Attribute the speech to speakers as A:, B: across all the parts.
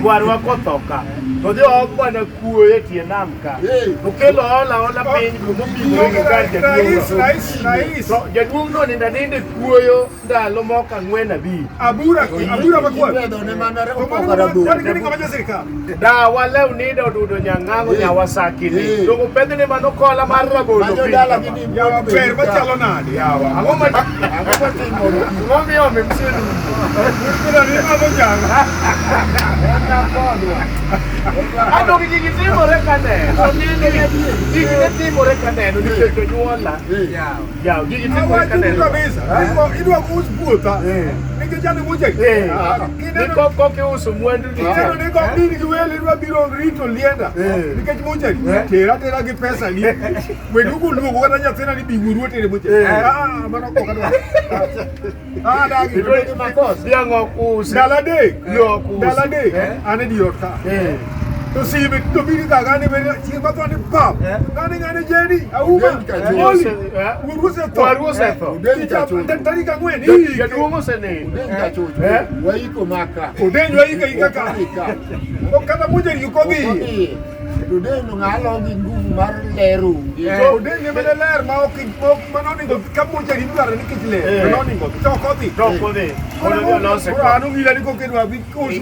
A: Warwa kotoka. To dhi ogwa na kuoye tie nam ka. To kelo ola piny kuma biro ga rais. To jaduong' no ninde kuoyo ndalo moko 4 abi.
B: Abura bakwa.
A: Da wale unido dudo nyang'ango nyawasaki ni. To pedne mano kola mar rabolo.
B: Yawa ber machalo nade yawa.
A: Ang'o matimo? Ng'omi ome msiru.
B: Kuna ni mamo janga.
A: Ano gigi timore kaneno. Gigi timore kaneno nikech jonyuola. Yaw gigi timore kaneno.
B: Idwa kus puotha. Nikech jane muche.
A: Niko koke uso mwandu ni.
B: Niko biri giwele idwa biro rito lienda. Nikech muche. Tera gi pesa ni. Wedugu lugo kata nyathina ni biguru tere muche. Mano ko kadwa. Dagi.
A: Biango kus.
B: Dalade.
A: Yo kus.
B: Dalade. Ane diota. To see me to be the gani when she was on the pub. Gani Jenny, a woman. Who was it? Then Tarika went.
A: You almost a name.
B: Where you come, Maka? Then you can. What kind of mujer you come in? Today, no, how long in Marleru? So then you better learn Mauking, Manonigo, Camuja, you are a little Manonigo, talk for it. I don't need any cooking of big coast.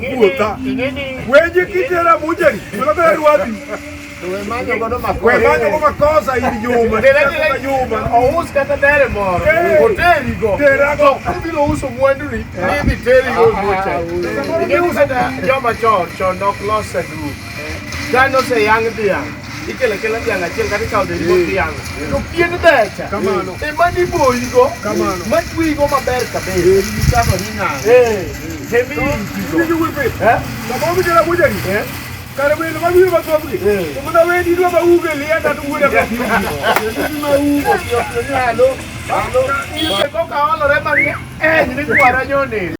B: Where you get a mujer? You are very worthy. Quella cosa in human,
A: almost got a dare more. There you go. There lo uso wondering. Maybe telling you. You said that Joma George or no close at you. Gano say young dear. You kill a young, I tell you how they look young. Look in the bed. Come on. A money boy, you go. Come on. Much we go my bed. Hey, you will be. The moment you're a wood. Carabelo, ma viva sopri. Come da vedi due baughe lì andato pure per più. Ma ugo, io io coca alla re ma ni guarda